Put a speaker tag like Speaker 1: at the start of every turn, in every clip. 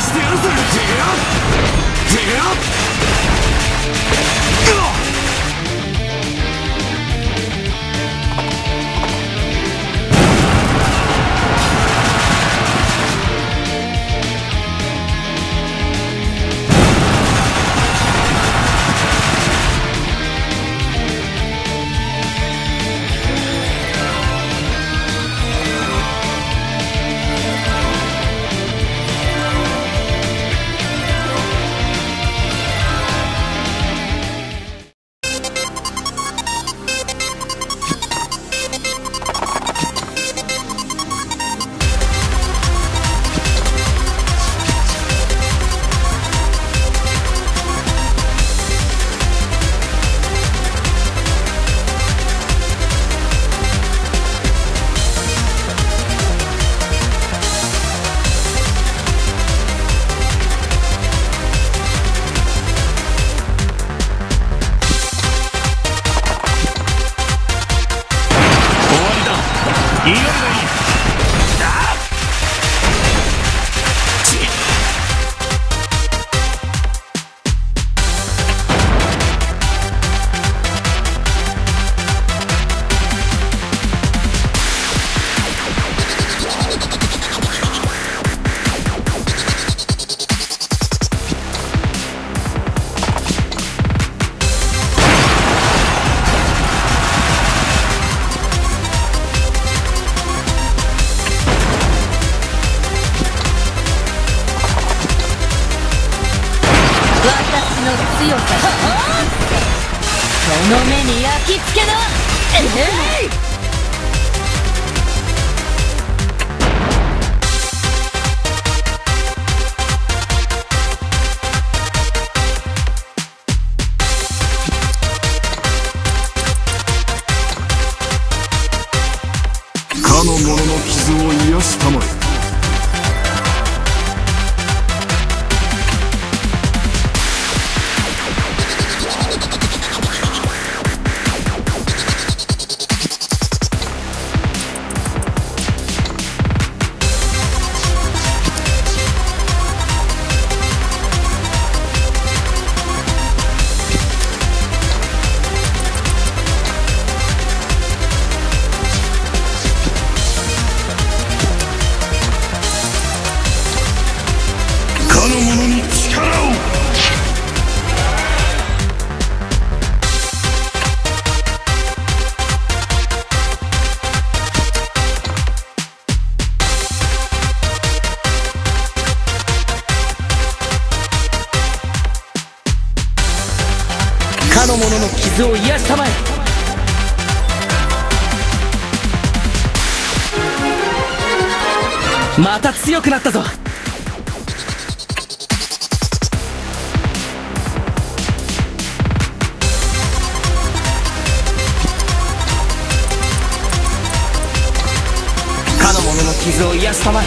Speaker 1: してやるぜ。てや
Speaker 2: 強さ、その目に焼き付けな。
Speaker 1: かの者の傷を癒したまえ。
Speaker 2: かの者の傷を癒したまえ。また強くなったぞ。かの者の傷を癒したまえ。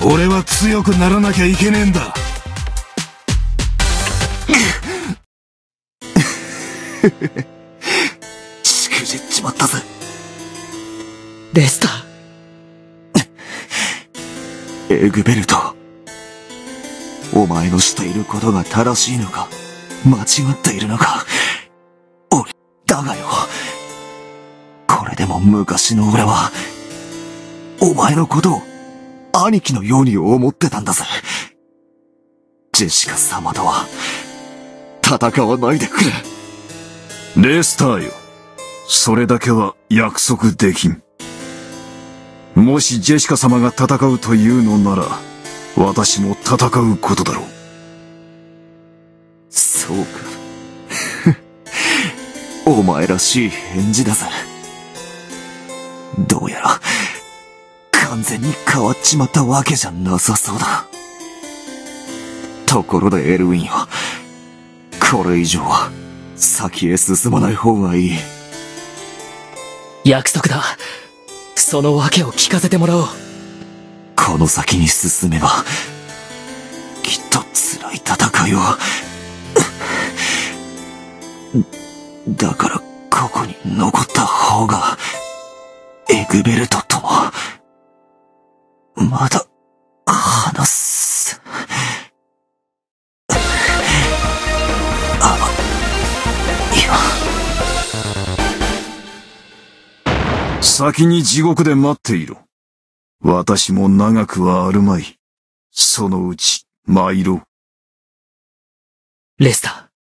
Speaker 1: 俺は強くならなきゃいけねえんだ。
Speaker 3: しくじっちまったぜ。
Speaker 2: レスター。
Speaker 3: エグベルト。お前のしていることが正しいのか、間違っているのか。だがよ。これでも昔の俺は、お前のことを兄貴のように思ってたんだぜ。ジェシカ様とは、戦わないでくれ。
Speaker 1: レスターよ。それだけは約束できん。もしジェシカ様が戦うというのなら、私も戦うことだろう。
Speaker 3: そうか。お前らしい返事だぜ。どうやら、完全に変わっちまったわけじゃなさそうだ。ところでエルウィンよ。これ以上は、先へ進まない方がいい。
Speaker 2: 約束だ。その訳を聞かせてもらおう。
Speaker 3: この先に進めば、きっと辛い戦いを。だからここに残った方が、エグベルトとも、まだ、話す。
Speaker 1: 先に地獄で待っていろ。私も長くはあるまい。そのうち参ろう。
Speaker 2: レスタ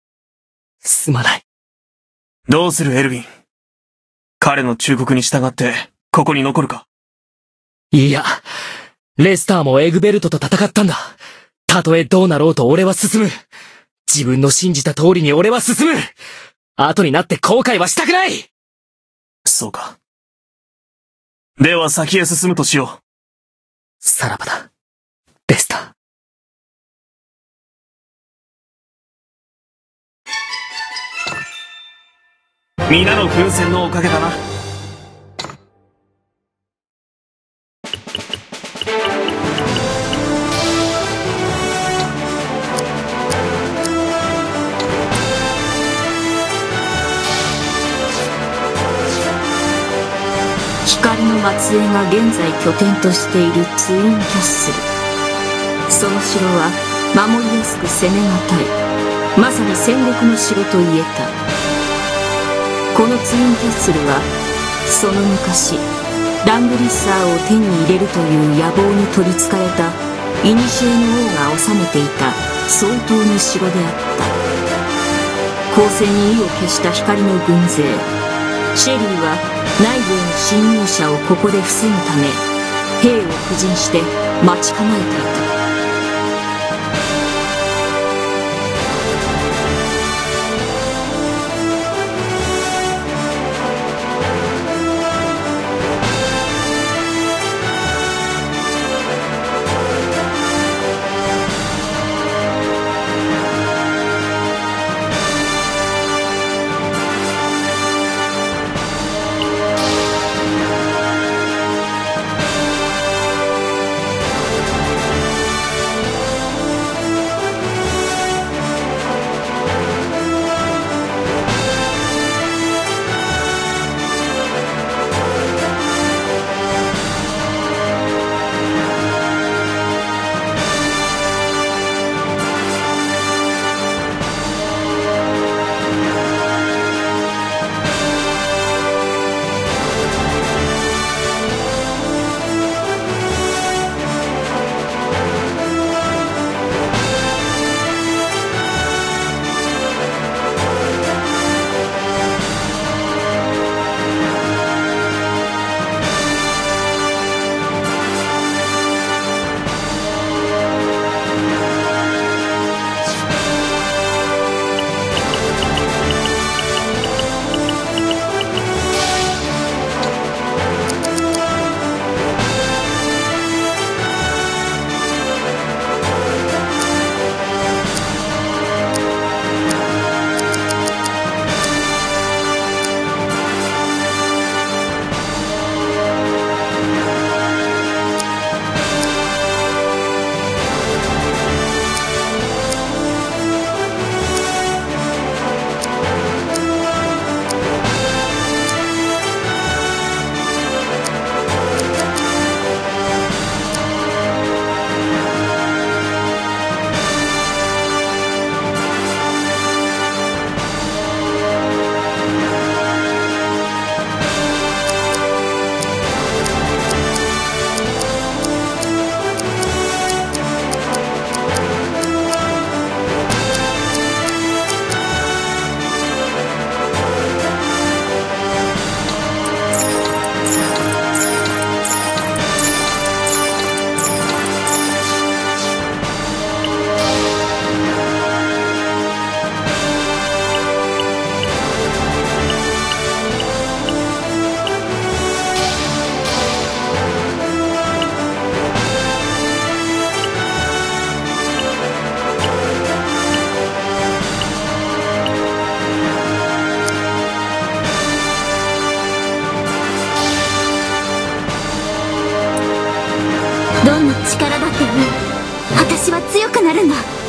Speaker 2: ー、すまない。
Speaker 4: どうするエルヴィン。彼の忠告に従って、ここに残るか。
Speaker 2: いや、レスターもエグベルトと戦ったんだ。たとえどうなろうと俺は進む。自分の信じた通りに俺は進む。後になって後悔はしたくない。
Speaker 4: そうか。では先へ進むとしよう。
Speaker 2: さらばだ、レスタ
Speaker 4: ー。皆の奮戦のおかげだな。
Speaker 5: 光の末裔が現在拠点としているツインキャッスル。その城は守りやすく攻めがたい、まさに戦国の城と言えた。このツインキャッスルはその昔ラングリッサーを手に入れるという野望に取りつかれた古の王が治めていた相当の城であった。光線に意を消した光の軍勢シェリーは内部への侵入者をここで防ぐため兵を布陣して待ち構えていた。
Speaker 6: どんな力だっていい。私は強くなるんだ。